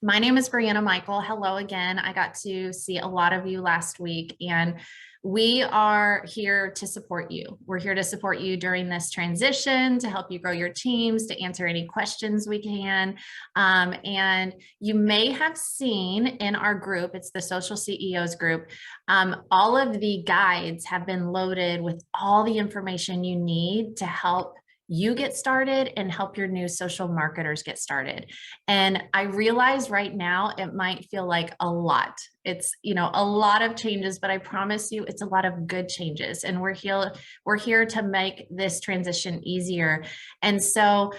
My name is Brianna Michael. Hello again. I got to see a lot of you last week, and we are here to support you. We're here to support you during this transition, to help you grow your teams, to answer any questions we can. And you may have seen in our group, it's the Social CEOs group, all of the guides have been loaded with all the information you need to help you get started and help your new social marketers get started. And I realize right now it might feel like a lot. It's, a lot of changes, but I promise you it's a lot of good changes. And we're here to make this transition easier. And so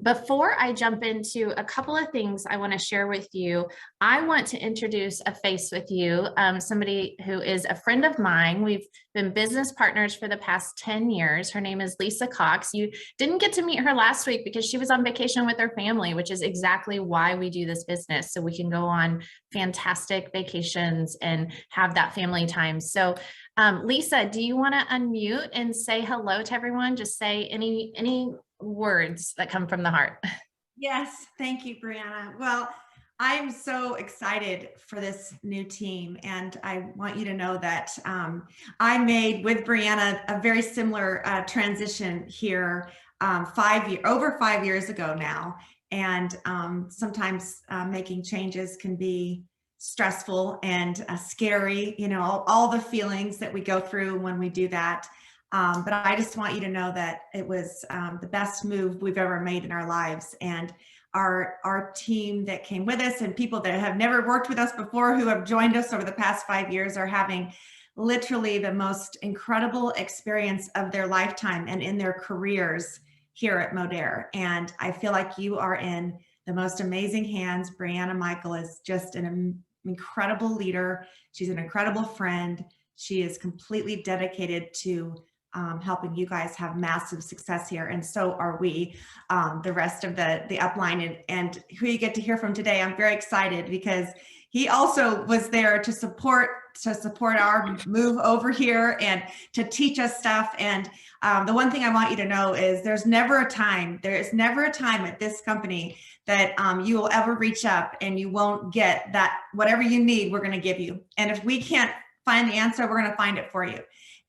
before I jump into a couple of things I want to share with you, I want to introduce a face with you, somebody who is a friend of mine. We've been business partners for the past 10 years. Her name is Lisa Cox. You didn't get to meet her last week because she was on vacation with her family, which is exactly why we do this business. So we can go on fantastic vacations and have that family time. So Lisa, do you want to unmute and say hello to everyone? Just say any words that come from the heart. Yes, thank you, Brianna. Well, I'm so excited for this new team, and I want you to know that I made with Brianna a very similar transition here over 5 years ago now. And sometimes making changes can be stressful and scary, all the feelings that we go through when we do that. But I just want you to know that it was the best move we've ever made in our lives. And our team that came with us and people that have never worked with us before who have joined us over the past 5 years are having literally the most incredible experience of their lifetime and in their careers here at Modere. And I feel like you are in the most amazing hands. Brianna Michael is just an incredible leader. She's an incredible friend. She is completely dedicated to helping you guys have massive success here. And so are we, the rest of the upline and who you get to hear from today. I'm very excited because he also was there to support our move over here and to teach us stuff. And the one thing I want you to know is there is never a time at this company that you will ever reach up and you won't get that. Whatever you need, we're going to give you. And if we can't find the answer, we're going to find it for you.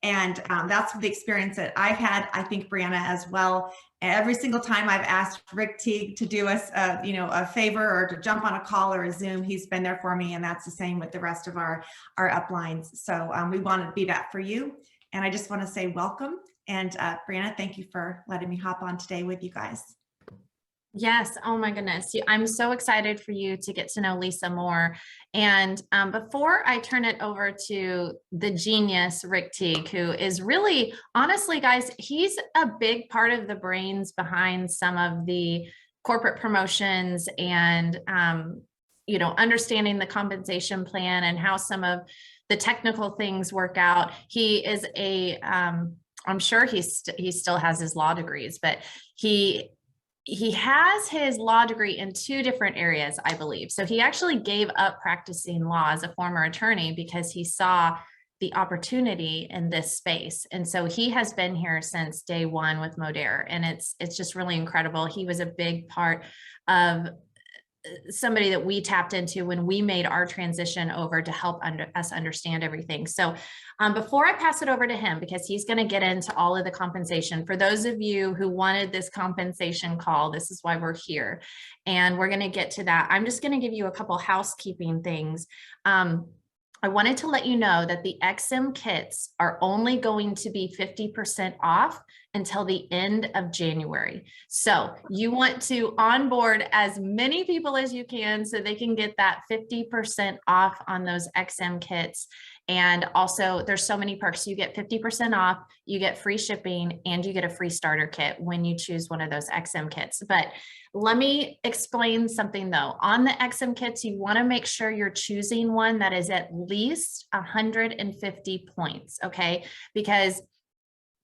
And that's the experience that I've had. I think Brianna as well. Every single time I've asked Rick Teague to do us, a favor or to jump on a call or a Zoom, he's been there for me, and that's the same with the rest of our uplines. So we want to be that for you. And I just want to say welcome. And Brianna, thank you for letting me hop on today with you guys. Yes. Oh my goodness. I'm so excited for you to get to know Lisa more. And before I turn it over to the genius, Rick Teague, who is really, honestly, guys, he's a big part of the brains behind some of the corporate promotions and, understanding the compensation plan and how some of the technical things work out. He is I'm sure he still has his law degrees, but he has his law degree in two different areas, I believe. So he actually gave up practicing law as a former attorney because he saw the opportunity in this space. And so he has been here since day one with Modere, and it's just really incredible. He was a big part of somebody that we tapped into when we made our transition over to help us understand everything. So before I pass it over to him, because he's going to get into all of the compensation, for those of you who wanted this compensation call, this is why we're here. And we're going to get to that. I'm just going to give you a couple housekeeping things. I wanted to let you know that the XM kits are only going to be 50% off until the end of January. So you want to onboard as many people as you can so they can get that 50% off on those XM kits. And also there's so many perks. You get 50% off, you get free shipping, and you get a free starter kit when you choose one of those XM kits. But let me explain something though. On the XM kits, you want to make sure you're choosing one that is at least 150 points, okay? Because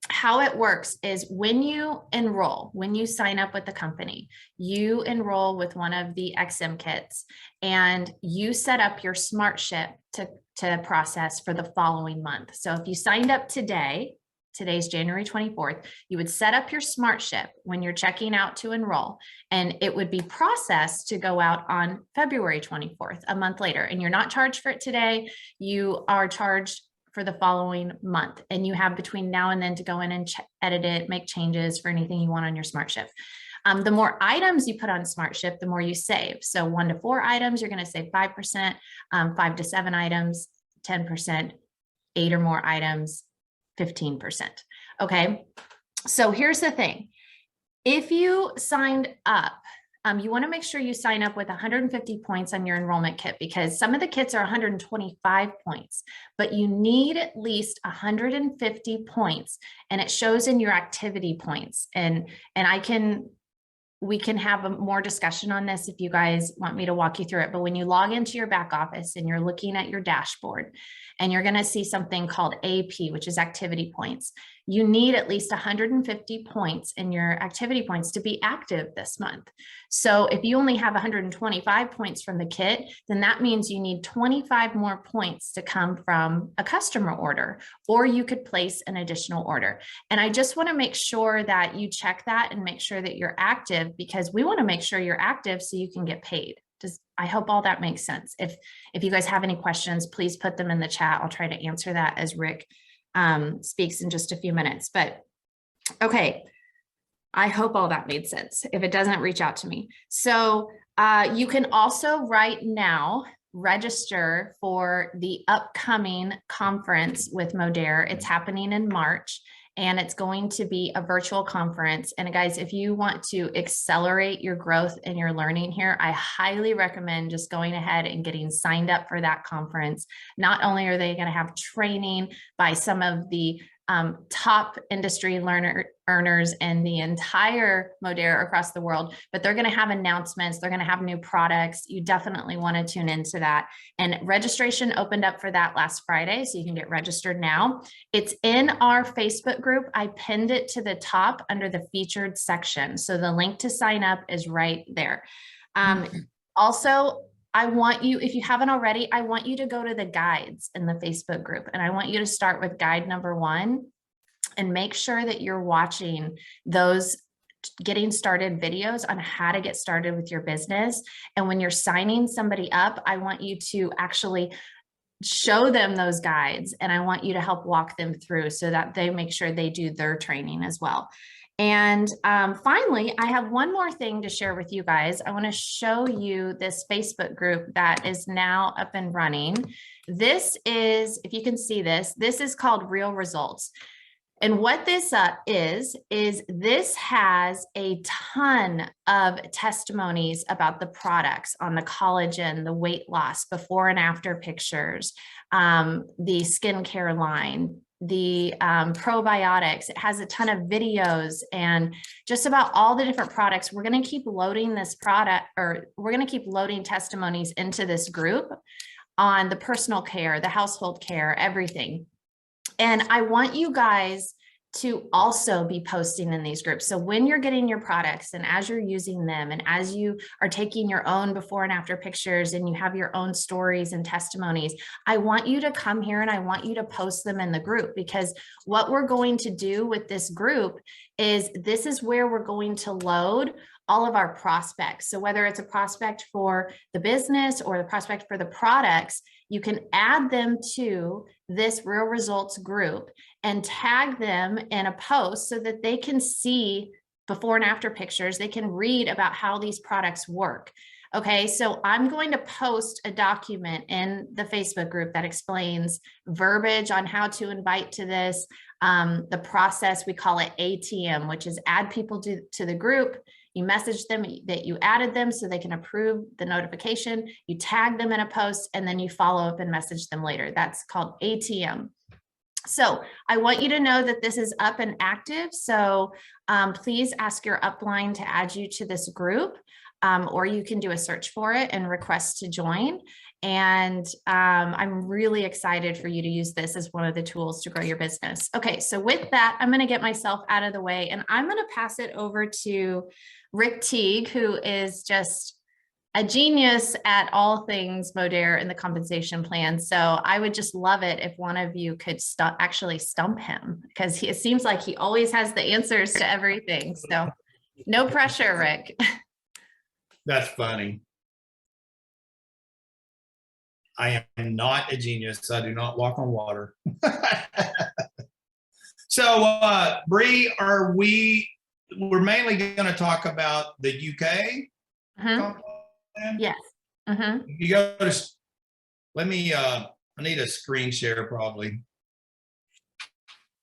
how it works is when you sign up with the company, you enroll with one of the XM kits and you set up your smart ship to process for the following month. So if you signed up today, today's January 24th, you would set up your SmartShip when you're checking out to enroll, and it would be processed to go out on February 24th, a month later. And you're not charged for it today. You are charged for the following month. And you have between now and then to go in and edit it, make changes for anything you want on your SmartShip. The more items you put on SmartShip, the more you save. So 1 to 4 items, you're going to save 5%, 5 to 7 items, 10%, 8 or more items, 15%. Okay. So here's the thing. If you signed up, you want to make sure you sign up with 150 points on your enrollment kit, because some of the kits are 125 points, but you need at least 150 points, and it shows in your activity points. And we can have a more discussion on this if you guys want me to walk you through it. But when you log into your back office and you're looking at your dashboard, and you're going to see something called AP, which is activity points, you need at least 150 points in your activity points to be active this month. So if you only have 125 points from the kit, then that means you need 25 more points to come from a customer order, or you could place an additional order. And I just want to make sure that you check that and make sure that you're active, because we want to make sure you're active so you can get paid. I hope all that makes sense. If you guys have any questions, please put them in the chat. I'll try to answer that as Rick speaks in just a few minutes. But okay, I hope all that made sense. If it doesn't, reach out to me. So you can also right now register for the upcoming conference with Modere. It's happening in March, and it's going to be a virtual conference. And guys, if you want to accelerate your growth and your learning here, I highly recommend just going ahead and getting signed up for that conference. Not only are they going to have training by some of the top industry earners in the entire Modere across the world, but they're going to have announcements. They're going to have new products. You definitely want to tune into that. And registration opened up for that last Friday, so you can get registered now. It's in our Facebook group. I pinned it to the top under the featured section. So the link to sign up is right there. Also, I want you, if you haven't already, I want you to go to the guides in the Facebook group, and I want you to start with guide number 1 and make sure that you're watching those getting started videos on how to get started with your business. And when you're signing somebody up, I want you to actually show them those guides, and I want you to help walk them through so that they make sure they do their training as well. And finally, I have one more thing to share with you guys. I want to show you this Facebook group that is now up and running. This is, if you can see this is called Real Results. And what this is this has a ton of testimonies about the products on the collagen, the weight loss, before and after pictures, the skincare line, the probiotics. It has a ton of videos and just about all the different products. We're going to keep loading this product, or we're going to keep loading testimonies into this group on the personal care, the household care, everything. And I want you guys to also be posting in these groups. So when you're getting your products and as you're using them, and as you are taking your own before and after pictures, and you have your own stories and testimonies, I want you to come here and I want you to post them in the group, because what we're going to do with this group is this is where we're going to load all of our prospects. So whether it's a prospect for the business or the prospect for the products, you can add them to this Real Results group and tag them in a post so that they can see before and after pictures. They can read about how these products work. Okay, so I'm going to post a document in the Facebook group that explains verbiage on how to invite to this. The process, we call it ATM, which is add people to the group. You message them that you added them so they can approve the notification. You tag them in a post, and then you follow up and message them later. That's called ATM. So I want you to know that this is up and active. So please ask your upline to add you to this group, or you can do a search for it and request to join. And I'm really excited for you to use this as one of the tools to grow your business. Okay, so with that, I'm going to get myself out of the way, and I'm going to pass it over to Rick Teague, who is just a genius at all things Modere in the compensation plan. So I would just love it if one of you could actually stump him, because it seems like he always has the answers to everything. So no pressure, Rick. That's funny. I am not a genius. I do not walk on water. So, Bree, we're mainly going to talk about the UK? Mhm. Yes. Mhm. You go to, let me, I need a screen share probably.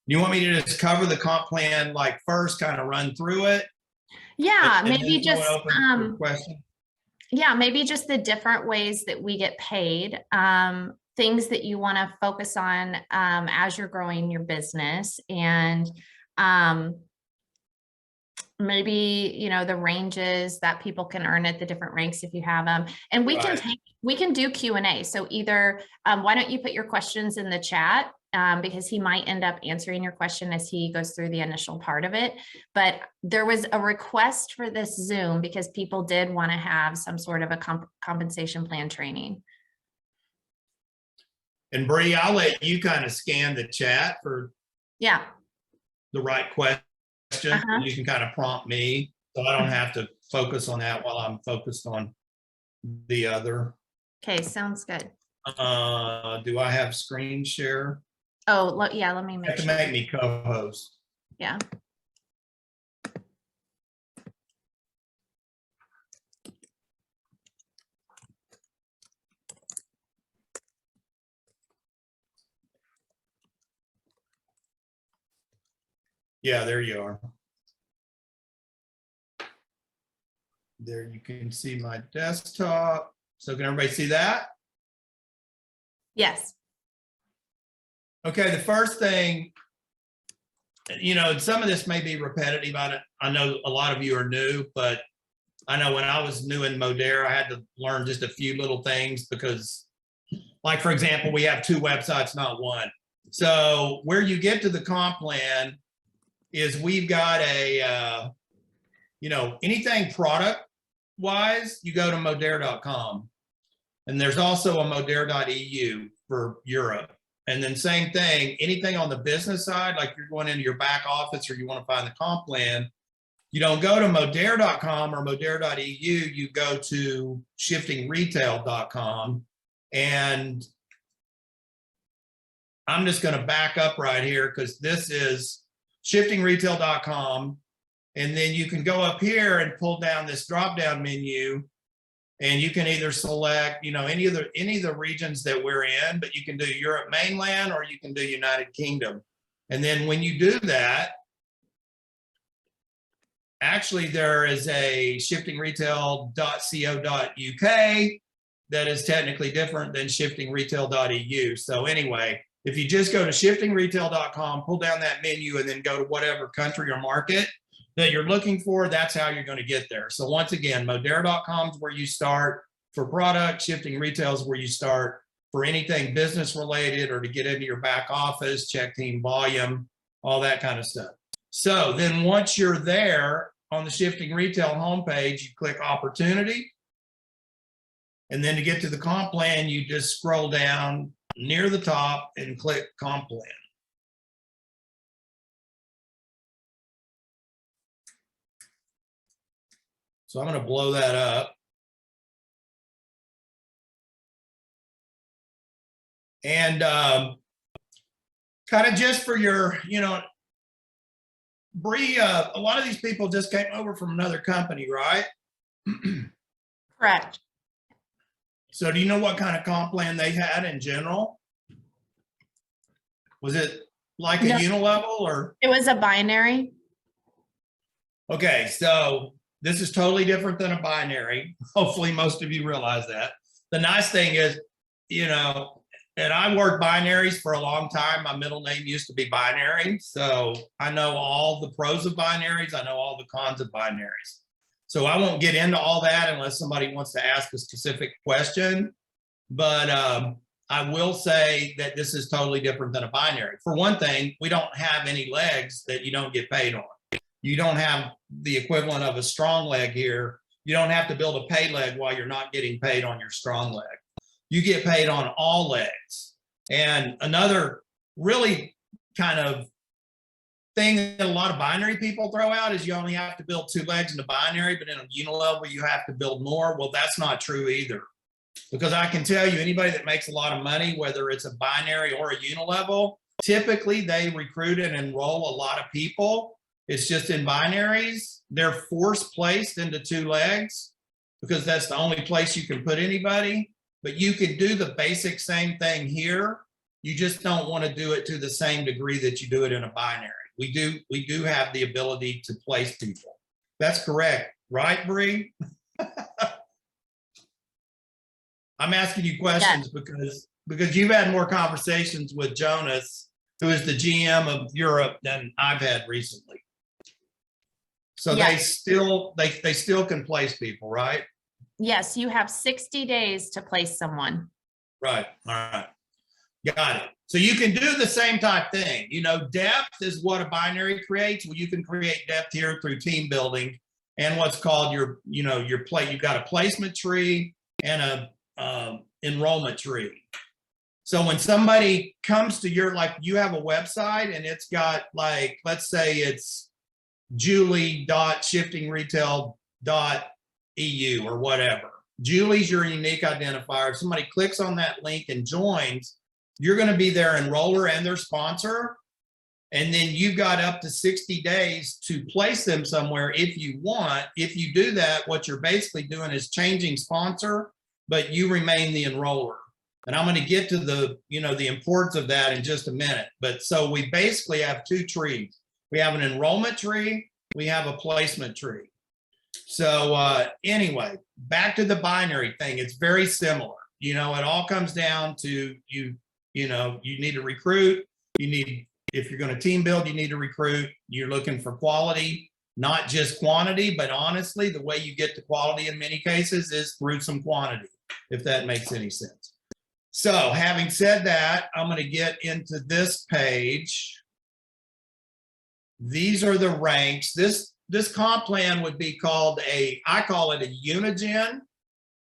You want me to just cover the comp plan like first, kind of run through it? Yeah, and maybe then throw it just open for questions? yeah, maybe just the different ways that we get paid, things that you want to focus on as you're growing your business, and maybe, you know, the ranges that people can earn at the different ranks if you have them. And we Right. we can do Q&A. So either why don't you put your questions in the chat, because he might end up answering your question as he goes through the initial part of it. But there was a request for this Zoom because people did want to have some sort of a compensation plan training. And Bree, I'll let you kind of scan the chat for Yeah. the right question. Uh-huh. You can kind of prompt me, so I don't have to focus on that while I'm focused on the other. Okay, sounds good. Do I have screen share? Oh, yeah, let me You make have to sure. make me co-host. Yeah. Yeah, there you are. There you can see my desktop. So can everybody see that? Yes. Okay, the first thing, you know, some of this may be repetitive. I know a lot of you are new, but I know when I was new in Modere, I had to learn just a few little things because, like, for example, we have 2 websites, not 1. So where you get to the comp plan is we've got a, you know, anything product wise, you go to modere.com. And there's also a modere.eu for Europe. And then same thing, anything on the business side, like you're going into your back office or you want to find the comp plan, you don't go to modere.com or modere.eu, you go to shiftingretail.com. And I'm just going to back up right here because this is shiftingretail.com. And then you can go up here and pull down this drop-down menu, and you can either select, you know, any of the regions that we're in, but you can do Europe mainland or you can do United Kingdom. And then when you do that, actually there is a shiftingretail.co.uk that is technically different than shiftingretail.eu. So anyway, if you just go to shiftingretail.com, pull down that menu and then go to whatever country or market that you're looking for, that's how you're going to get there. So once again, modere.com is where you start for product, Shifting Retail is where you start for anything business related or to get into your back office, check team volume, all that kind of stuff. So then once you're there on the Shifting Retail homepage, you click opportunity. And then to get to the comp plan, you just scroll down near the top and click comp plan. So I'm going to blow that up. And kind of just for your, you know, Bree, a lot of these people just came over from another company, right? Correct. So do you know what kind of comp plan they had in general? Was it like a unilevel or? It was a binary. Okay, so this is totally different than a binary. Hopefully most of you realize that. The nice thing is, you know, and I worked binaries for a long time. My middle name used to be Binary. So I know all the pros of binaries. I know all the cons of binaries. So I won't get into all that unless somebody wants to ask a specific question. But I will say that this is totally different than a binary. For one thing, we don't have any legs that you don't get paid on. You don't have the equivalent of a strong leg here You don't have to build a pay leg while you're not getting paid on your strong leg. You get paid on all legs. And another really kind of thing that a lot of binary people throw out is you only have to build 2 legs in the binary, but in a unilevel, you have to build more. Well, that's not true either. Because I can tell you, anybody that makes a lot of money, whether it's a binary or a unilevel, typically they recruit and enroll a lot of people. It's just in binaries, they're force placed into 2 legs because that's the only place you can put anybody. But you can do the basic same thing here. You just don't want to do it to the same degree that you do it in a binary. We do have the ability to place people. That's correct, right, Bree? I'm asking you questions because you've had more conversations with Jonas, who is the GM of Europe, than I've had recently. So they still can place people, right? Yes, you have 60 days to place someone. Right. All right. Got it. So you can do the same type thing. You know, depth is what a binary creates. Well, you can create depth here through team building and what's called your you've got a placement tree and a enrollment tree. So when somebody comes to your, like you have a website and it's got like, let's say it's julie.shiftingretail.eu or whatever. Julie's your unique identifier. If somebody clicks on that link and joins, you're going to be their enroller and their sponsor. And then you've got up to 60 days to place them somewhere if you want. If you do that, what you're basically doing is changing sponsor, but you remain the enroller. And I'm going to get to the, the importance of that in just a minute. But so we basically have 2 trees. We have an enrollment tree. We have a placement tree. So anyway, back to the binary thing. It's very similar. It all comes down to you need to recruit. If you're going to team build, you need to recruit. You're looking for quality, not just quantity, but honestly, the way you get to quality in many cases is through some quantity, if that makes any sense. So having said that, I'm going to get into this page. These are the ranks. This comp plan would be called I call it a unigen.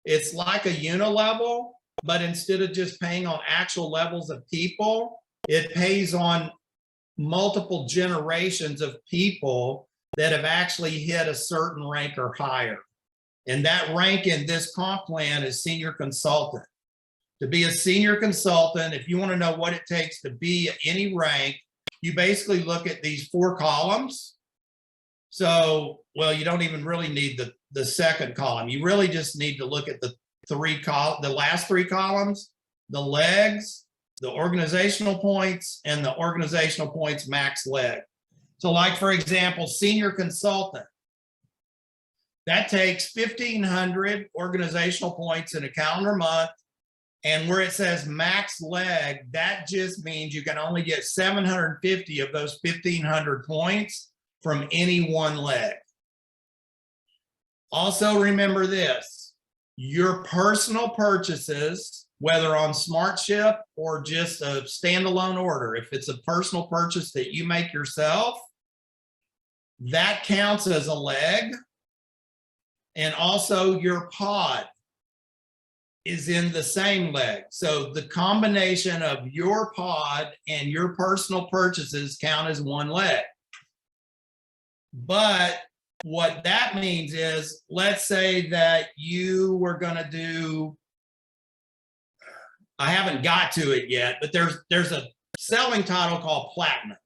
It's like a unilevel, but instead of just paying on actual levels of people, it pays on multiple generations of people that have actually hit a certain rank or higher. And that rank in this comp plan is senior consultant. To be a senior consultant, if you want to know what it takes to be at any rank, you basically look at these 4 columns. So, well, you don't even really need the second column. You really just need to look at the last 3 columns, the legs, the organizational points, and the organizational points max leg. So like, for example, senior consultant, that takes 1,500 organizational points in a calendar month. And where it says max leg, that just means you can only get 750 of those 1,500 points from any one leg. Also remember this, your personal purchases, whether on SmartShip or just a standalone order, if it's a personal purchase that you make yourself, that counts as a leg. And also your pod is in the same leg. So the combination of your pod and your personal purchases count as one leg. But what that means is, let's say that you were going to do, I haven't got to it yet, but there's a selling title called Platinum.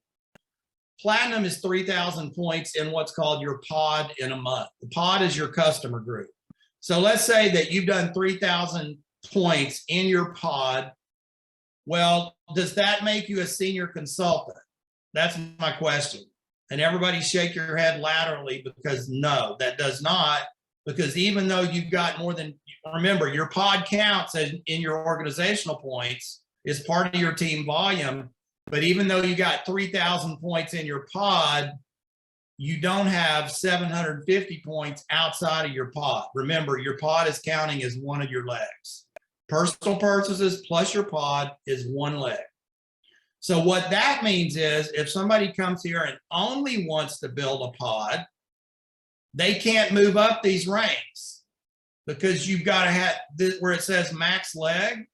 Platinum is 3,000 points in what's called your pod in a month. The pod is your customer group. So let's say that you've done 3,000 points in your pod. Well, does that make you a senior consultant? That's my question. And everybody shake your head laterally, because no, that does not. Because even though you've got more than, remember, your pod counts in your organizational points, is part of your team volume. But even though you got 3,000 points in your pod, you don't have 750 points outside of your pod. Remember, your pod is counting as one of your legs. Personal purchases plus your pod is one leg. So what that means is, if somebody comes here and only wants to build a pod, they can't move up these ranks because you've got to have this, where it says max leg.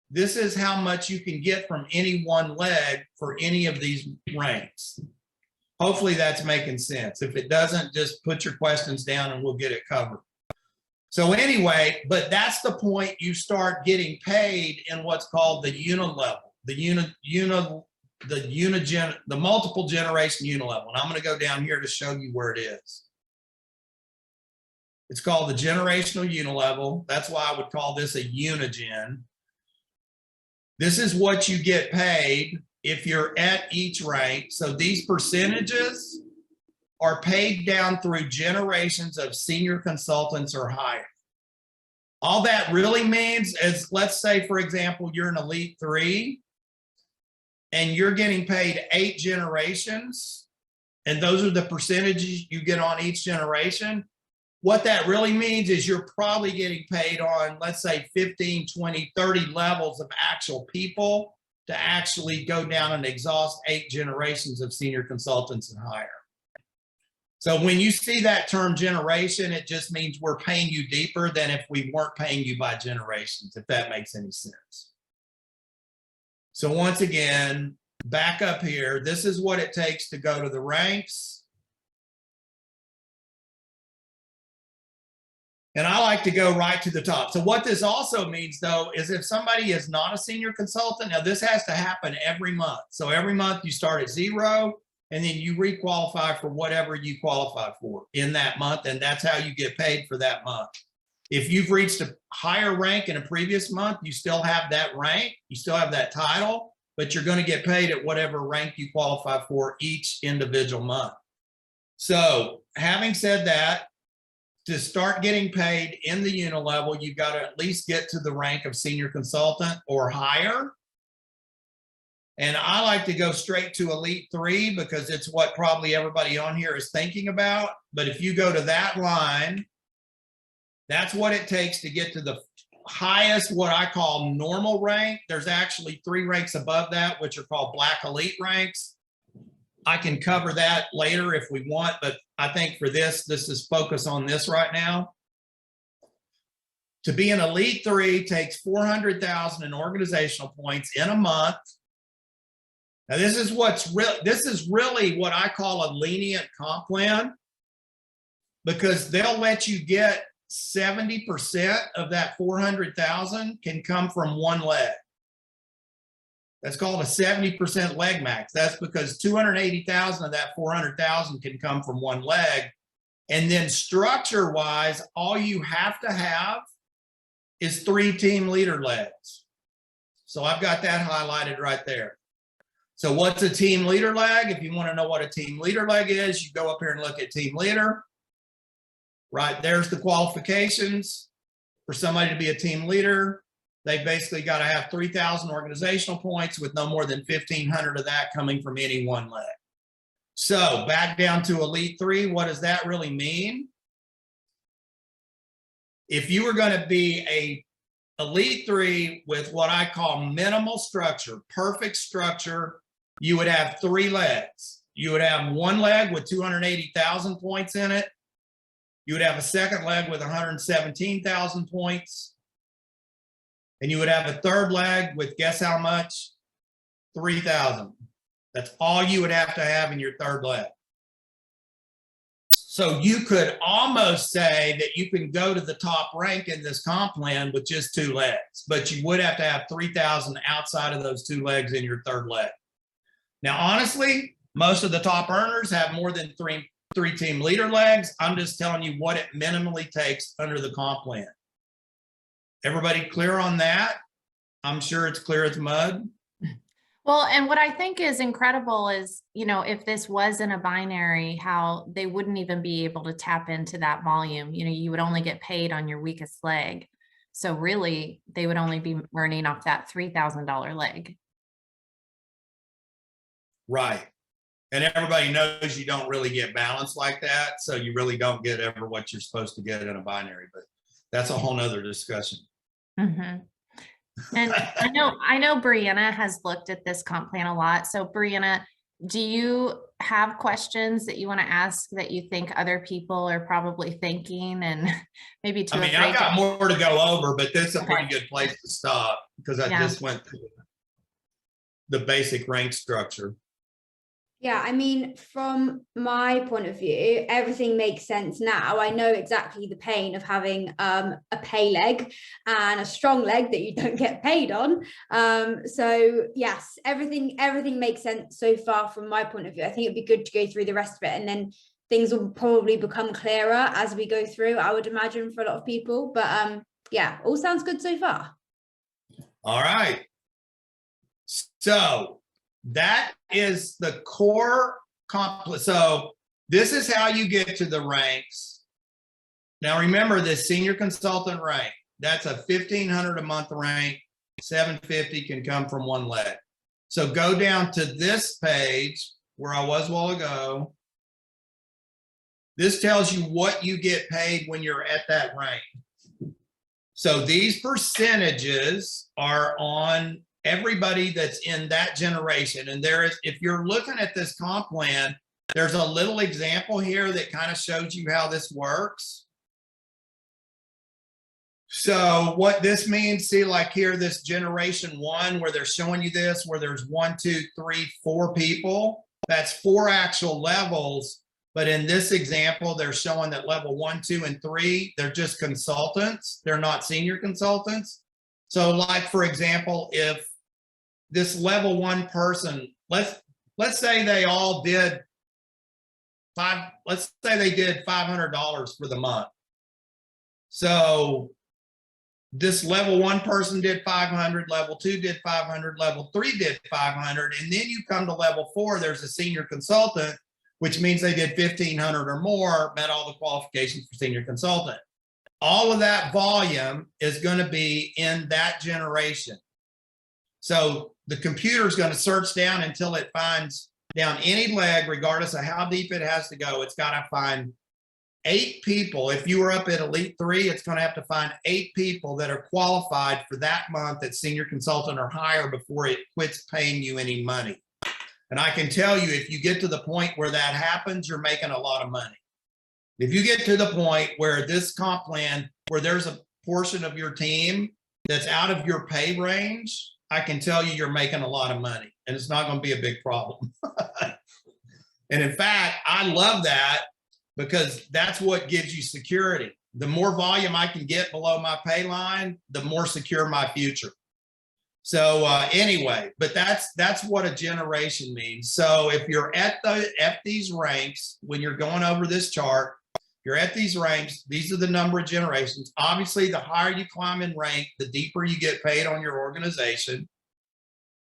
This is how much you can get from any one leg for any of these ranks. Hopefully that's making sense. If it doesn't, just put your questions down and we'll get it covered. So anyway, but that's the point you start getting paid in what's called the unilevel, the multiple generation unilevel. And I'm going to go down here to show you where it is. It's called the generational unilevel. That's why I would call this a unigen. This is what you get paid if you're at each rank. So these percentages are paid down through generations of senior consultants or higher. All that really means is, let's say, for example, you're an Elite 3 and you're getting paid 8 generations, and those are the percentages you get on each generation. What that really means is you're probably getting paid on, let's say, 15, 20, 30 levels of actual people to actually go down and exhaust 8 generations of senior consultants and higher. So when you see that term generation, it just means we're paying you deeper than if we weren't paying you by generations, if that makes any sense. So once again, back up here, this is what it takes to go to the ranks. And I like to go right to the top. So what this also means, though, is if somebody is not a senior consultant, now this has to happen every month. So every month you start at 0, and then you re-qualify for whatever you qualify for in that month, and that's how you get paid for that month. If you've reached a higher rank in a previous month, you still have that rank, you still have that title, but you're going to get paid at whatever rank you qualify for each individual month. So having said that, to start getting paid in the unilevel, you've got to at least get to the rank of senior consultant or higher. And I like to go straight to Elite 3 because it's what probably everybody on here is thinking about. But if you go to that line, that's what it takes to get to the highest, what I call normal rank. There's actually 3 ranks above that, which are called Black Elite ranks. I can cover that later if we want, but I think for this is focus on this right now. To be an Elite 3 takes 400,000 in organizational points in a month. Now this is really what I call a lenient comp plan, because they'll let you get 70% of that 400,000 can come from one leg. That's called a 70% leg max. That's because 280,000 of that 400,000 can come from one leg. And then structure wise, all you have to have is 3 team leader legs. So I've got that highlighted right there. So what's a team leader leg? If you want to know what a team leader leg is, you go up here and look at team leader. Right, there's the qualifications for somebody to be a team leader. They basically got to have 3,000 organizational points with no more than 1,500 of that coming from any one leg. So back down to Elite 3, what does that really mean? If you were going to be a Elite 3 with what I call minimal structure, perfect structure, you would have 3 legs. You would have one leg with 280,000 points in it. You would have a second leg with 117,000 points. And you would have a third leg with, guess how much? 3,000. That's all you would have to have in your third leg. So you could almost say that you can go to the top rank in this comp plan with just 2 legs, but you would have to have 3,000 outside of those 2 legs in your third leg. Now, honestly, most of the top earners have more than three team leader legs. I'm just telling you what it minimally takes under the comp plan. Everybody clear on that? I'm sure it's clear as mud. Well, and what I think is incredible is, if this wasn't a binary, how they wouldn't even be able to tap into that volume. You would only get paid on your weakest leg. So really, they would only be earning off that $3,000 leg. Right. And everybody knows you don't really get balance like that. So you really don't get ever what you're supposed to get in a binary, but that's a whole nother discussion. Mm-hmm. And I know Brianna has looked at this comp plan a lot. So Brianna, do you have questions that you want to ask that you think other people are probably thinking and maybe too I mean, afraid I've got to? more to go over, but this is a pretty Okay. good place to stop because I Yeah. just went through the basic rank structure. Yeah, I mean, from my point of view, everything makes sense now. I know exactly the pain of having a pay leg and a strong leg that you don't get paid on. So yes, everything makes sense so far from my point of view. I think it'd be good to go through the rest of it, and then things will probably become clearer as we go through, I would imagine, for a lot of people. But yeah, all sounds good so far. All right. So that is the core so this is how you get to the ranks. Now remember this senior consultant rank, that's a $1,500 a month rank. $750 can come from one leg. So go down to this page where I was a while ago. This tells you what you get paid when you're at that rank. So these percentages are on everybody that's in that generation. And there is, if you're looking at this comp plan, there's a little example here that kind of shows you how this works. So what this means, see, like here, this generation 1, where they're showing you this, where there's 1, 2, 3, 4 people, that's 4 actual levels. But in this example, they're showing that level 1, 2, and 3, they're just consultants. They're not senior consultants. So like, for example, if this level 1 person, let's say they all did let's say they did $500 for the month. So this level 1 person did 500, level 2 did 500, level 3 did 500, and then you come to level 4, there's a senior consultant, which means they did 1,500 or more, met all the qualifications for senior consultant. All of that volume is going to be in that generation. So the computer is going to search down until it finds down any leg, regardless of how deep it has to go. It's got to find 8 people. If you were up at Elite 3, it's going to have to find 8 people that are qualified for that month at senior consultant or higher before it quits paying you any money. And I can tell you, if you get to the point where that happens, you're making a lot of money. If you get to the point where this comp plan, where there's a portion of your team that's out of your pay range, I can tell you you're making a lot of money, and it's not going to be a big problem. And in fact, I love that, because that's what gives you security. The more volume I can get below my pay line, the more secure my future. So anyway, but that's what a generation means. So if you're at these ranks, when you're going over this chart, you're at these ranks, these are the number of generations. Obviously, the higher you climb in rank, the deeper you get paid on your organization.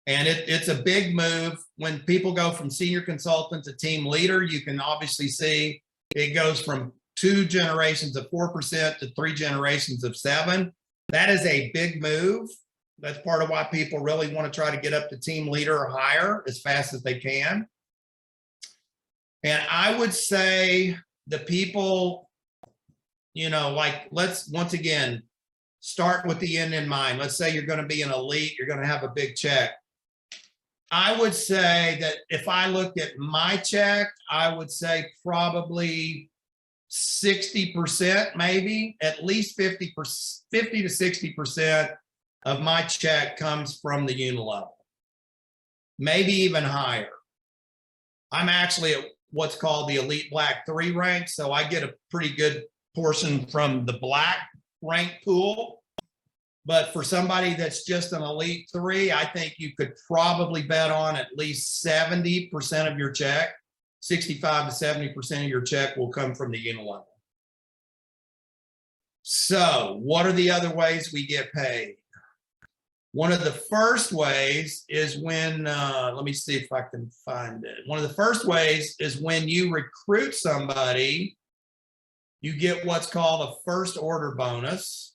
And it's a big move. When people go from senior consultant to team leader, you can obviously see it goes from 2 generations of 4% to 3 generations of 7. That is a big move. That's part of why people really want to try to get up to team leader or higher as fast as they can. And I would say the people, you know, like, let's once again start with the end in mind. Let's say you're going to be an elite, you're going to have a big check. I would say that if I looked at my check, I would say probably 60%, maybe at least 50 to 60% of my check comes from the unilevel, maybe even higher. I'm actually at what's called the Elite Black 3 rank, so I get a pretty good portion from the Black rank pool. But for somebody that's just an Elite 3, I think you could probably bet on at least 70% of your check, 65 to 70% of your check will come from the unilevel. So what are the other ways we get paid? One of the first ways is when, let me see if I can find it. One of the first ways is when you recruit somebody, you get what's called a first order bonus.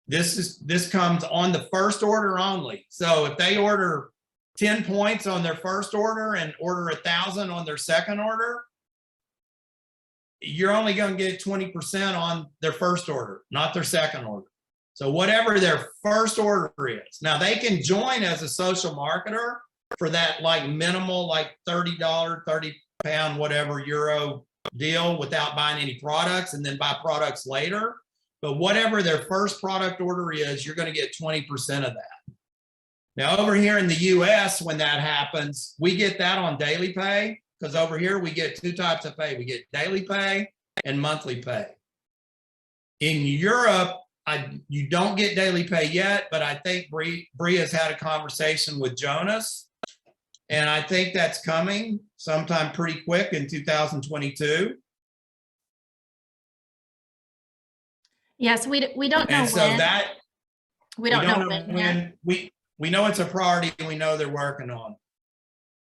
This comes on the first order only. So if they order 10 points on their first order and order 1,000 on their second order, you're only going to get 20% on their first order, not their second order. So whatever their first order is. Now they can join as a social marketer, for that like minimal, like $30, 30 pound, whatever euro deal without buying any products and then buy products later. But whatever their first product order is, you're going to get 20% of that. Now over here in the US, when that happens, we get that on daily pay, because over here we get two types of pay. We get daily pay and monthly pay. In Europe, you don't get daily pay yet, but I think Bree has had a conversation with Jonas, and I think that's coming sometime pretty quick in 2022. Yes, we don't know And so when. that We don't know when yet. we know it's a priority and we know they're working on it.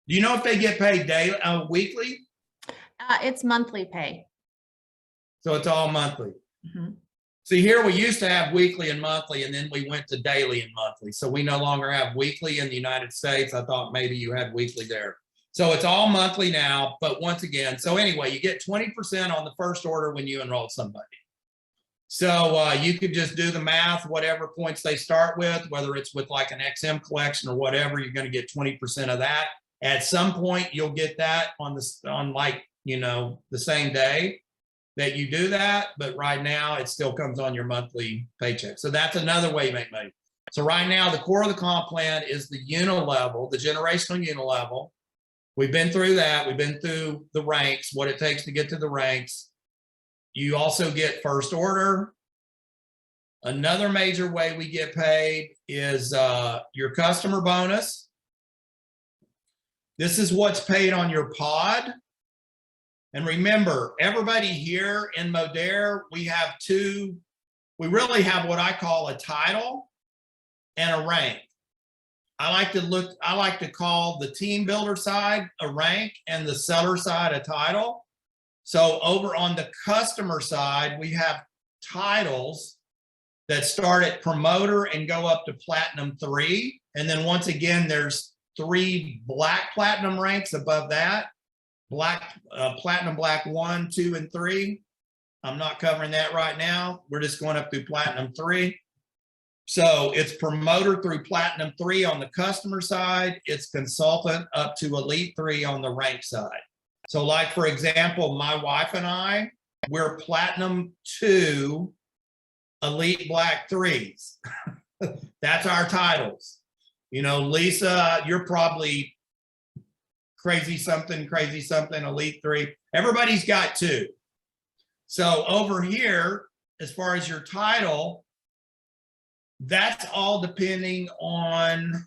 Do you know if they get paid daily, weekly? It's monthly pay. So it's all monthly. Mhm. See, here we used to have weekly and monthly, and then we went to daily and monthly. So we no longer have weekly in the United States. I thought maybe you had weekly there. So it's all monthly now, but once again, so anyway, you get 20% on the first order when you enroll somebody. So you could just do the math, whatever points they start with, whether it's with like an XM collection or whatever, you're going to get 20% of that. At some point, you'll get that on like, you know, the same day that you do that. But right now, it still comes on your monthly paycheck. So that's another way you make money. So right now, the core of the comp plan is the unilevel, the generational unilevel. We've been through that. We've been through the ranks, what it takes to get to the ranks. You also get first order. Another major way we get paid is your customer bonus. This is what's paid on your pod. And remember, everybody here in Modere, we really have what I call a title and a rank. I like to call the team builder side a rank and the seller side a title. So over on the customer side, we have titles that start at promoter and go up to platinum 3. And then once again, there's 3 black platinum ranks above that. Platinum black 1, 2, and 3. I'm not covering that right now. We're just going up through platinum 3. So it's promoter through platinum 3 on the customer side. It's consultant up to elite 3 on the rank side. So like, for example, my wife and I, we're platinum 2, elite black 3s. That's our titles. You know, Lisa, you're probably crazy something, elite 3. Everybody's got 2. So over here, as far as your title, that's all depending on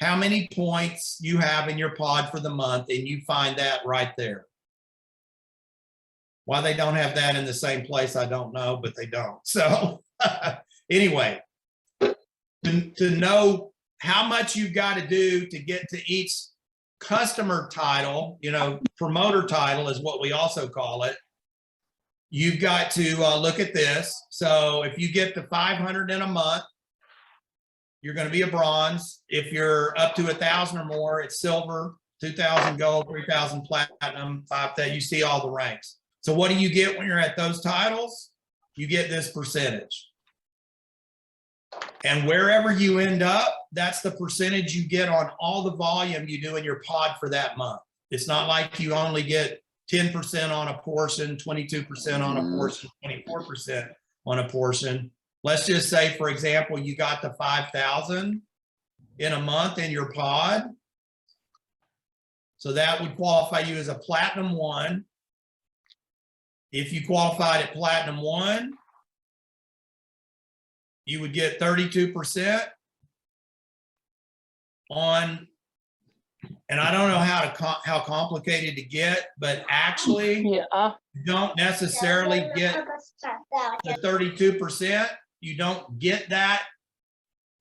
how many points you have in your pod for the month, and you find that right there. Why they don't have that in the same place, I don't know, but they don't. So anyway, to know how much you've got to do to get to each customer title, you know, promoter title is what we also call it. You've got to look at this. So if you get to 500 in a month, you're going to be a bronze. If you're up to 1,000 or more, it's silver, 2,000 gold, 3,000 platinum, 5,000. You see all the ranks. So what do you get when you're at those titles? You get this percentage. And wherever you end up, that's the percentage you get on all the volume you do in your pod for that month. It's not like you only get 10% on a portion, 22% on a portion, 24% on a portion. Let's just say, for example, you got the 5,000 in a month in your pod. So that would qualify you as a platinum 1. If you qualified at platinum 1, you would get 32% on, and I don't know how complicated to get, but actually you don't necessarily get the 32%. You don't get that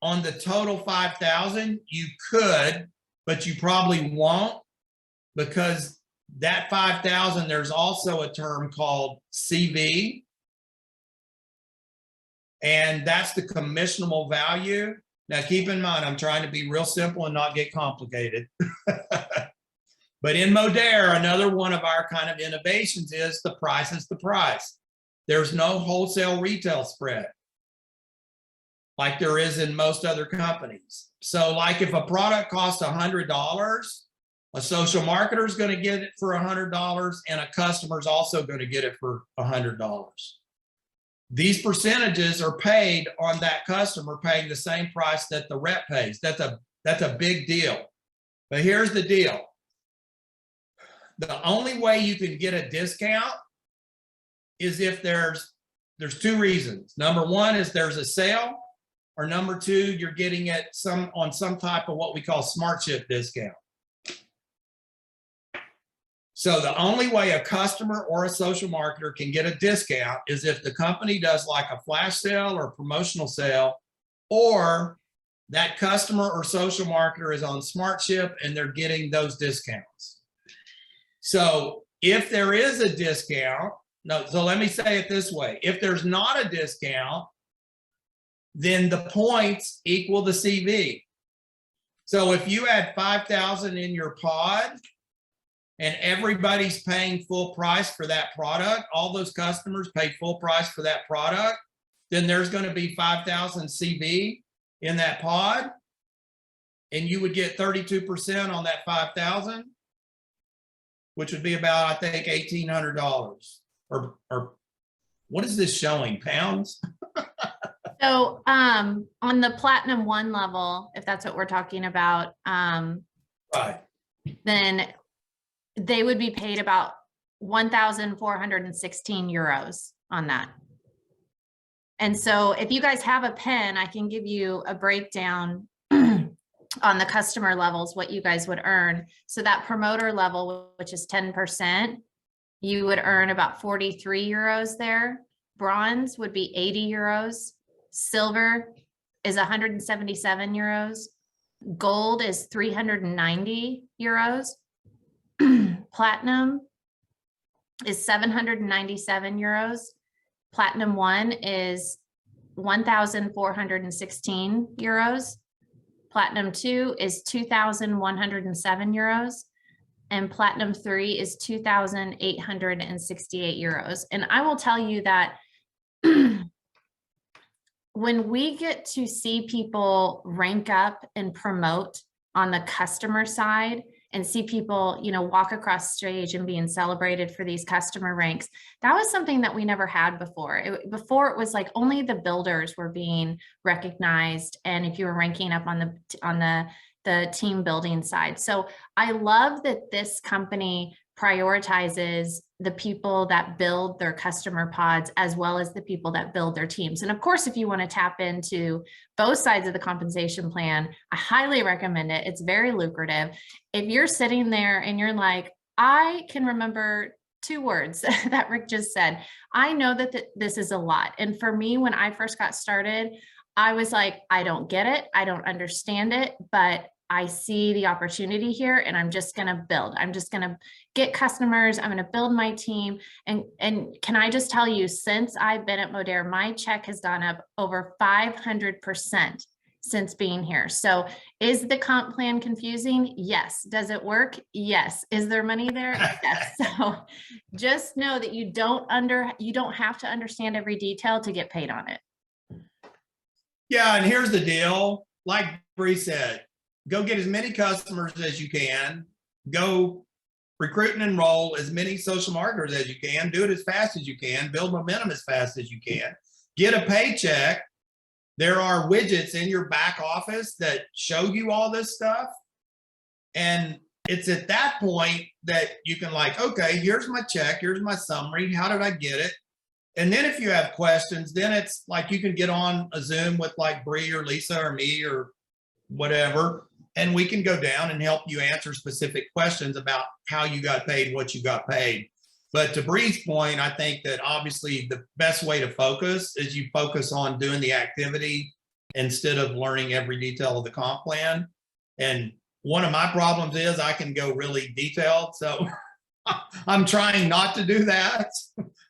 on the total 5,000. You could, but you probably won't, because that 5,000, there's also a term called CV. And that's the commissionable value. Now, keep in mind, I'm trying to be real simple and not get complicated. But in Modere, another one of our kind of innovations is the price is the price. There's no wholesale retail spread. like there is in most other companies. So like if a product costs $100, a social marketer is going to get it for $100 and a customer is also going to get it for $100. These percentages are paid on that customer paying the same price that the rep pays. That's a big deal. But here's the deal. The only way you can get a discount is if there's two reasons. Number one is there's a sale, or number two, you're getting it on some type of what we call smart ship discount. So the only way a customer or a social marketer can get a discount is if the company does like a flash sale or promotional sale, or that customer or social marketer is on smart ship and they're getting those discounts. So if there is a discount, so let me say it this way. If there's not a discount, then the points equal the CV. So if you had 5,000 in your pod and everybody's paying full price for that product, all those customers pay full price for that product, then there's going to be 5,000 CV in that pod, and you would get 32% on that 5,000, which would be about, I think, $1,800. Or what is this showing? Pounds? So on the Platinum 1 level, if that's what we're talking about, Right. then they would be paid about 1,416 euros on that. And so if you guys have a pen, I can give you a breakdown on the customer levels, what you guys would earn. So that promoter level, which is 10%, you would earn about 43 euros there. Bronze would be 80 euros. Silver is 177 euros. Gold is 390 euros. Platinum is 797 euros. Platinum 1 is 1,416 euros. Platinum 2 is 2,107 euros. And Platinum 3 is 2,868 euros. And I will tell you that when we get to see people rank up and promote on the customer side and see people, you know, walk across stage and being celebrated for these customer ranks, that was something that we never had before. Before it was like only the builders were being recognized, and if you were ranking up on the team building side. So I love that this company prioritizes the people that build their customer pods as well as the people that build their teams. And of course, if you want to tap into both sides of the compensation plan, I highly recommend it. It's very lucrative. If you're sitting there and you're like, I can remember 2 words that Rick just said, I know that this is a lot. And for me, when I first got started, I was like, I don't get it. I don't understand it, but I see the opportunity here and I'm just going to build. I'm just going to get customers. I'm going to build my team. And can I just tell you, since I've been at Modere, my check has gone up over 500% since being here. So is the comp plan confusing? Yes. Does it work? Yes. Is there money there? Yes. So just know that you don't have to understand every detail to get paid on it. Yeah, and here's the deal. Like Bree said, go get as many customers as you can. Go recruit and enroll as many social marketers as you can. Do it as fast as you can. Build momentum as fast as you can. Get a paycheck. There are widgets in your back office that show you all this stuff. And it's at that point that you can like, okay, here's my check. Here's my summary. How did I get it? And then if you have questions, then it's like you can get on a Zoom with like Bree or Lisa or me or whatever, and we can go down and help you answer specific questions about how you got paid, what you got paid. But to Bree's point, I think that obviously the best way to focus is you focus on doing the activity instead of learning every detail of the comp plan. And one of my problems is I can go really detailed. So I'm trying not to do that.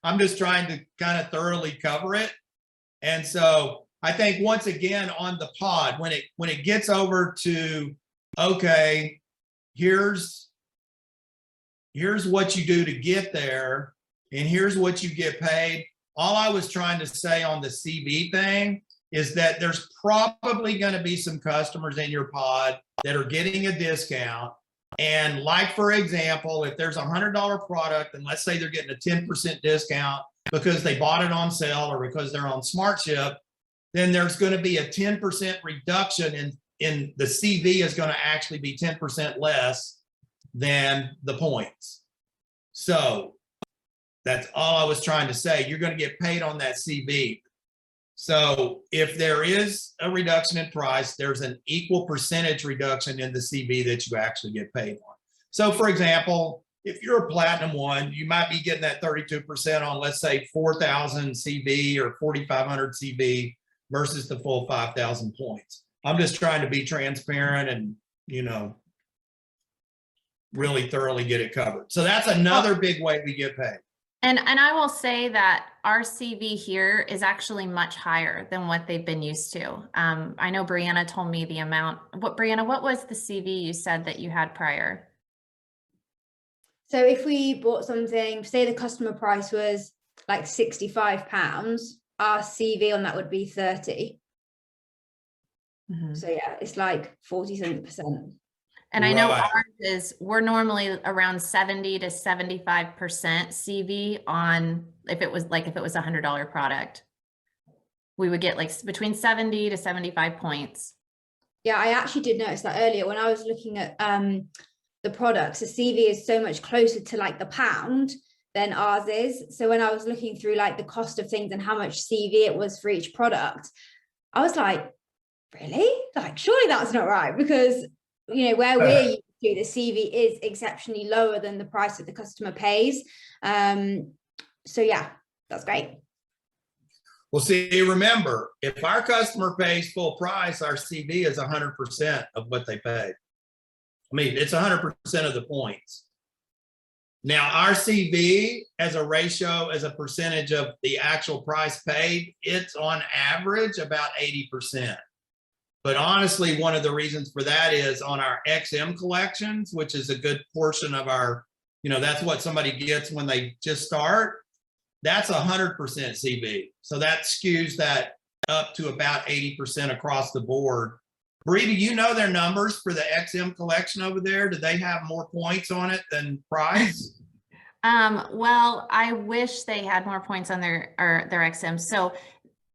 I'm just trying to kind of thoroughly cover it. And so I think once again on the pod, when it gets over to, okay, here's what you do to get there, and here's what you get paid. All I was trying to say on the CV thing is that there's probably going to be some customers in your pod that are getting a discount. And like, for example, if there's $100 product and let's say they're getting a 10% discount because they bought it on sale or because they're on SmartShip, then there's going to be a 10% reduction in the CV is going to actually be 10% less than the points. So that's all I was trying to say. You're going to get paid on that CV. So if there is a reduction in price, there's an equal percentage reduction in the CV that you actually get paid on. So for example, if you're a Platinum one, you might be getting that 32% on, let's say 4,000 CV or 4,500 CV versus the full 5,000 points. I'm just trying to be transparent and, you know, really thoroughly get it covered. So that's another big way we get paid. And I will say that our CV here is actually much higher than what they've been used to. I know Brianna told me the amount. Brianna, what was the CV you said that you had prior? So if we bought something, say the customer price was like £65, our CV on that would be 30. Mm-hmm. So yeah, it's like 40-something%. And I know Right. ours is, we're normally around 70 to 75% CV on, if it was a $100 product, we would get like between 70 to 75 points. Yeah, I actually did notice that earlier when I was looking at the products. The CV is so much closer to like the pound than ours is. So when I was looking through like the cost of things and how much CV it was for each product, I was like, really? Like, surely that's not right, because you know where we're used to, the CV is exceptionally lower than the price that the customer pays. So yeah, that's great. Well, see, remember, if our customer pays full price, our CV is 100% of what they paid. I mean, it's 100% of the points. Now, our CV as a ratio, as a percentage of the actual price paid, it's on average about 80%. But honestly, one of the reasons for that is on our XM collections, which is a good portion of our, you know, that's what somebody gets when they just start. That's 100% CV. So that skews that up to about 80% across the board. Bree, do you know their numbers for the XM collection over there? Do they have more points on it than price? Well, I wish they had more points on their XMs. So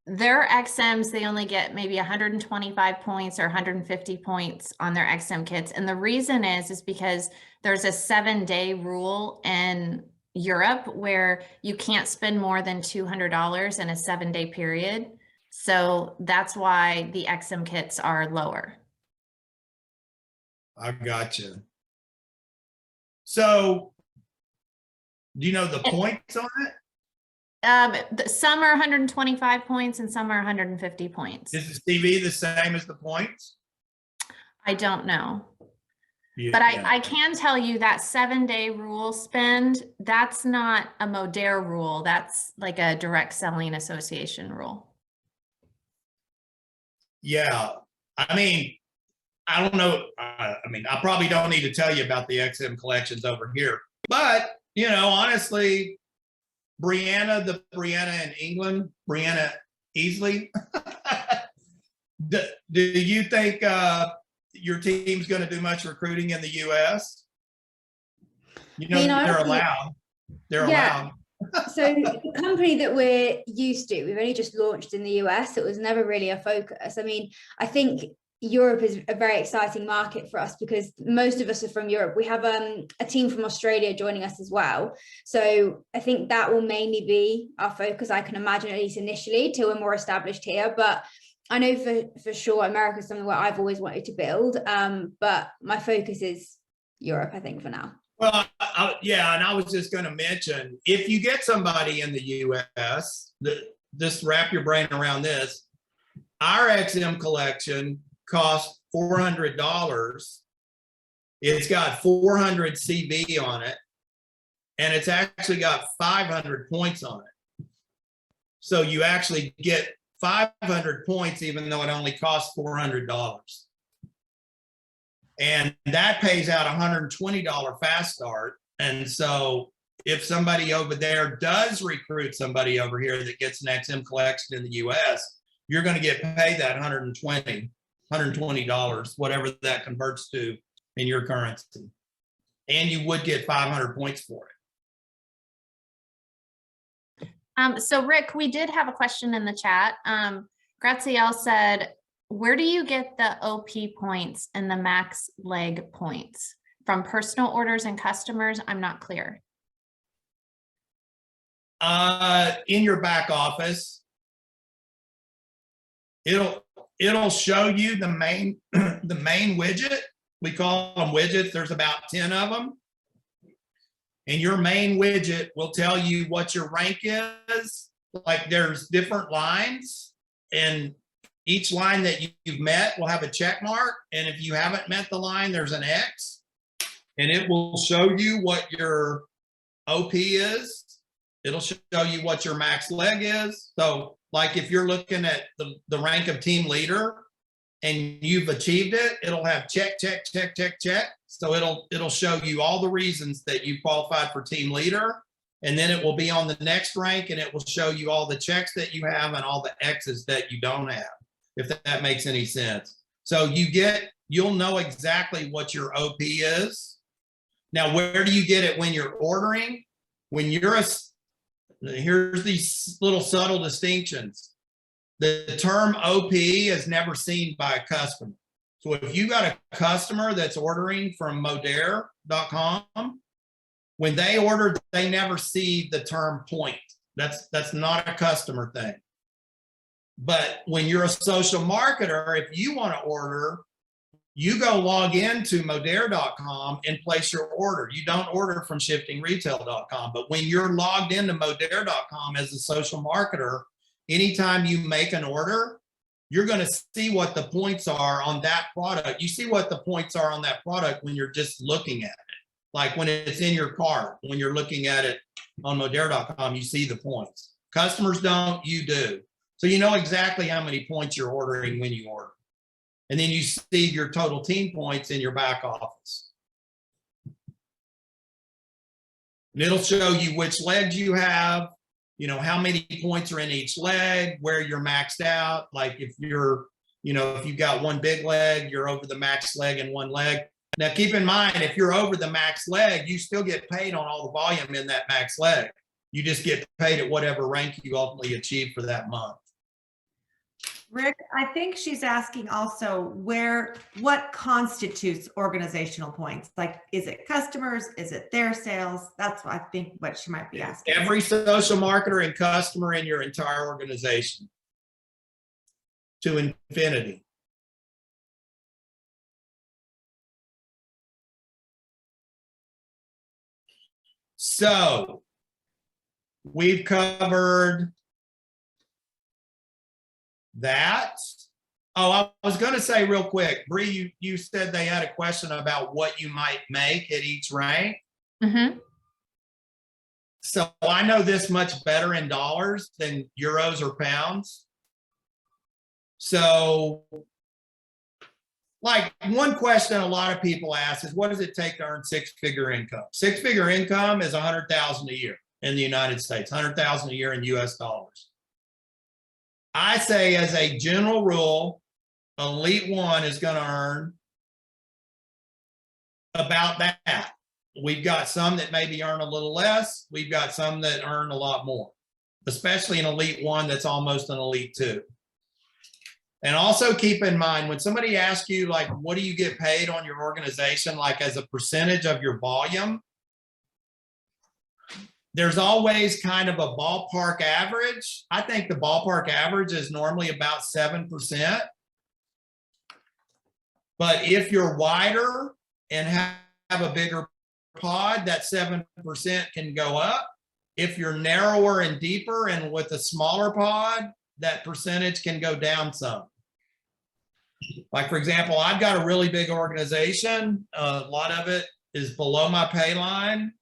their XMs, they only get maybe 125 points or 150 points on their XM kits. And the reason is because there's a 7-day rule in Europe where you can't spend more than $200 in a 7-day period. So that's why the XM kits are lower. I got you. So do you know the points on it? Some are 125 points and some are 150 points. Is the CV the same as the points? I don't know. Yeah. But I can tell you that 7-day rule spend, that's not a Modere rule. That's like a direct selling association rule. Yeah. I mean, I don't know. I mean, I probably don't need to tell you about the XM collections over here, but you know, honestly, Brianna in England, Brianna Easley, do you think your team's going to do much recruiting in the US? You know, they're allowed. They're allowed. So the company that we're used to, we've only just launched in the US. It was never really a focus. I mean, I think Europe is a very exciting market for us because most of us are from Europe. We have a team from Australia joining us as well. So I think that will mainly be our focus, I can imagine, at least initially, till we're more established here. But I know for sure America is something where I've always wanted to build. But my focus is Europe, I think, for now. Well, yeah, and I was just going to mention, if you get somebody in the US, just wrap your brain around this. Our XM collection costs $400. It's got 400 CV on it, and it's actually got 500 points on it. So you actually get 500 points, even though it only costs $400. And that pays out $120 fast start. And so if somebody over there does recruit somebody over here that gets an XM collection in the US, you're going to get paid that $120, whatever that converts to in your currency. And you would get 500 points for it. So Rick, we did have a question in the chat. Graziel said, where do you get the OP points and the max leg points? From personal orders and customers? I'm not clear. In your back office, it'll show you the main widget. We call them widgets. There's about 10 of them. And your main widget will tell you what your rank is. Like there's different lines, and each line that you've met will have a check mark. And if you haven't met the line, there's an X, and it will show you what your OP is. It'll show you what your max leg is. So like if you're looking at the rank of team leader and you've achieved it, it'll have check, check, check, check, check. So it'll show you all the reasons that you qualified for team leader. And then it will be on the next rank, and it will show you all the checks that you have and all the X's that you don't have, if that makes any sense. So you'll know exactly what your OP is. Now, where do you get it when you're ordering? When here's these little subtle distinctions. The term OP is never seen by a customer. So if you got a customer that's ordering from Modere.com, when they order, they never see the term point. That's not a customer thing. But when you're a social marketer, if you want to order, you go log into Modere.com and place your order. You don't order from shiftingretail.com. But when you're logged into Modere.com as a social marketer, anytime you make an order, you're going to see what the points are on that product. You see what the points are on that product when you're just looking at it. Like when it's in your cart, when you're looking at it on Modere.com, you see the points. Customers don't, you do. So you know exactly how many points you're ordering when you order. And then you see your total team points in your back office. And it'll show you which legs you have, you know, how many points are in each leg, where you're maxed out. Like if you're, you know, if you've got one big leg, you're over the max leg in one leg. Now, keep in mind, if you're over the max leg, you still get paid on all the volume in that max leg. You just get paid at whatever rank you ultimately achieve for that month. Rick, I think she's asking also what constitutes organizational points? Like, is it customers? Is it their sales? That's what I think what she might be asking. Every social marketer and customer in your entire organization to infinity. So we've covered that. Oh, I was going to say real quick, Bree, you said they had a question about what you might make at each rank. Mm-hmm. So I know this much better in dollars than euros or pounds. So like one question a lot of people ask is, what does it take to earn six-figure income? Six-figure income is $100,000 a year in the United States, $100,000 a year in US dollars. I say as a general rule, Elite One is going to earn about that. We've got some that maybe earn a little less. We've got some that earn a lot more, especially an Elite One that's almost an Elite Two. And also keep in mind, when somebody asks you, like, what do you get paid on your organization, like as a percentage of your volume, there's always kind of a ballpark average. I think the ballpark average is normally about 7%. But if you're wider and have a bigger pod, that 7% can go up. If you're narrower and deeper and with a smaller pod, that percentage can go down some. Like, for example, I've got a really big organization. A lot of it is below my pay line.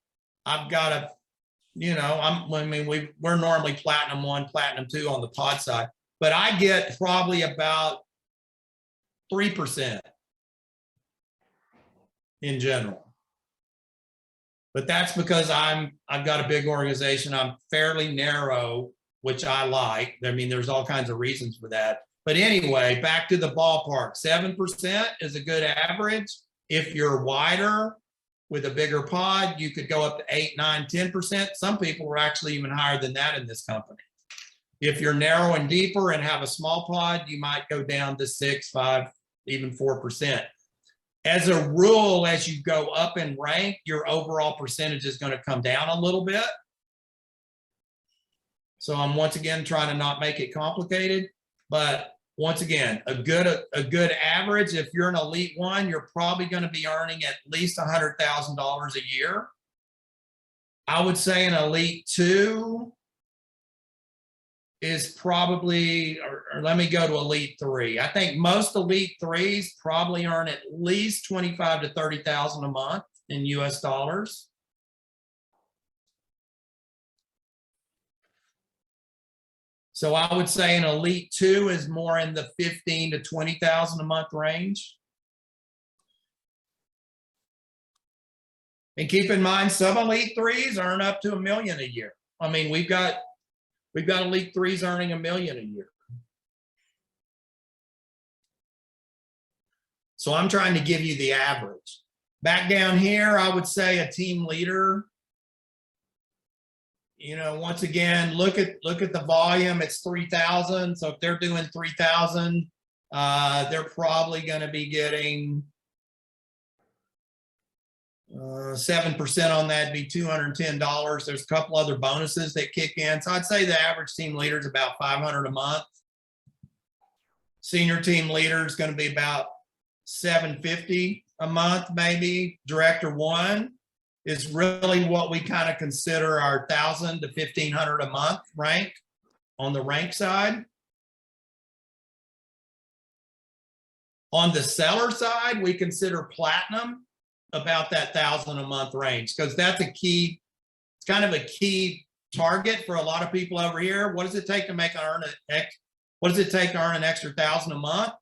I've got a, you know, we're normally platinum 1, platinum 2 on the pod side, but I get probably about 3% in general. But that's because I've got a big organization. I'm fairly narrow which I like. I mean, there's all kinds of reasons for that. But anyway, back to the ballpark, 7% is a good average. If you're wider with a bigger pod, you could go up to 8, 9, 10%. Some people are actually even higher than that in this company. If you're narrow and deeper and have a small pod, you might go down to 6, 5, even 4%. As a rule, as you go up in rank, your overall percentage is going to come down a little bit. So I'm once again trying to not make it complicated, but once again, a good average, if you're an Elite 1, you're probably going to be earning at least $100,000 a year. I would say an Elite 2 is probably, or let me go to Elite 3. I think most Elite 3s probably earn at least 25 to 30,000 a month in US dollars. So I would say an Elite 2 is more in the 15 to 20,000 a month range. And keep in mind, some Elite 3s earn up to $1 million a year. I mean, we've got Elite 3s earning $1 million a year. So I'm trying to give you the average. Back down here, I would say a team leader. You know, once again, look at the volume. It's 3,000. So if they're doing 3,000, they're probably going to be getting 7% on that, be $210. There's a couple other bonuses that kick in. So I'd say the average team leader is about $500 a month. Senior team leader is going to be about $750 a month, maybe. Director 1 is really what we kind of consider our $1,000 to $1,500 a month rank on the rank side. On the seller side, we consider platinum about that $1,000 a month range, because that's a key, it's kind of a key target for a lot of people over here. What does it take to what does it take to earn an extra $1,000 a month?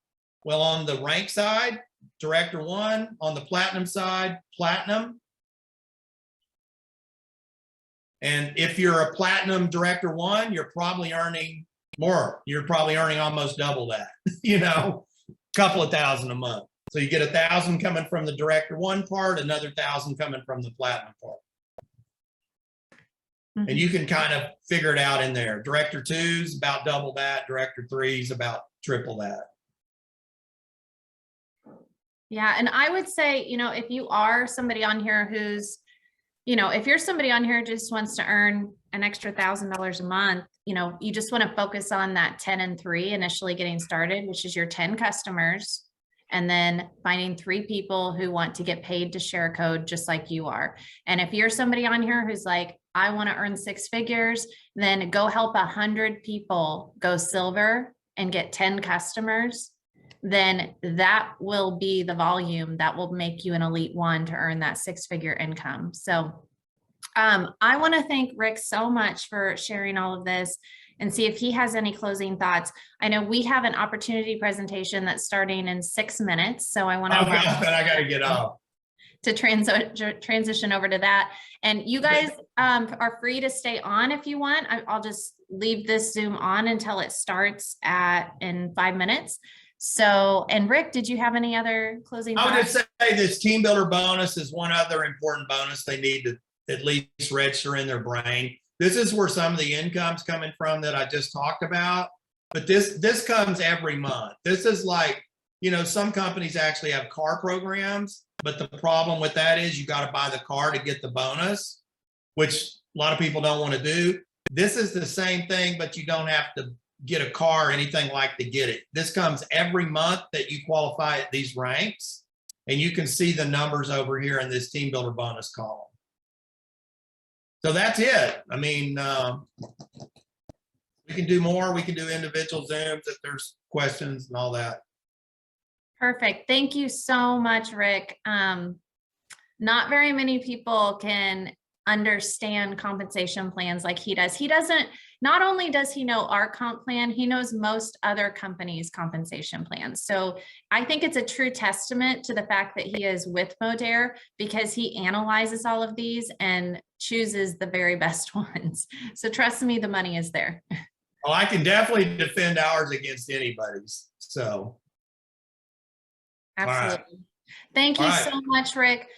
Well, on the rank side, Director 1, on the platinum side, platinum. And if you're a platinum Director 1, you're probably earning more. You're probably earning almost double that, you know, a couple of thousand a month. So you get 1,000 coming from the Director 1 part, another 1,000 coming from the platinum part. Mm-hmm. And you can kind of figure it out in there. Director 2's about double that. Director 3's about triple that. Yeah. And I would say, you know, if you are somebody on here who's, you know, if you're somebody on here who just wants to earn an extra $1,000 a month, you know, you just want to focus on that 10 and 3 initially getting started, which is your 10 customers, and then finding 3 people who want to get paid to share a code just like you are. And if you're somebody on here who's like, I want to earn 6 figures, then go help 100 people go silver and get 10 customers. Then that will be the volume that will make you an Elite 1 to earn that 6-figure income. So I want to thank Rick so much for sharing all of this and see if he has any closing thoughts. I know we have an opportunity presentation that's starting in 6 minutes. So I want to I got to get off. To transition over to that. And you guys are free to stay on if you want. I'll just leave this Zoom on until it starts in 5 minutes. So, and Rick, did you have any other closing thoughts? I would just say this team builder bonus is one other important bonus they need to at least register in their brain. This is where some of the income's coming from that I just talked about, but this comes every month. This is like, you know, some companies actually have car programs, but the problem with that is you got to buy the car to get the bonus, which a lot of people don't want to do. This is the same thing, but you don't have to get a car or anything like to get it. This comes every month that you qualify at these ranks, and you can see the numbers over here in this team builder bonus column. So that's it. I mean, we can do more. We can do individual Zooms if there's questions and all that. Perfect. Thank you so much, Rick. Not very many people can understand compensation plans like he does. Not only does he know our comp plan, he knows most other companies' compensation plans. So I think it's a true testament to the fact that he is with Modere, because he analyzes all of these and chooses the very best ones. So trust me, the money is there. Oh, I can definitely defend ours against anybody's. So, right. Absolutely. Thank you All right. so much, Rick.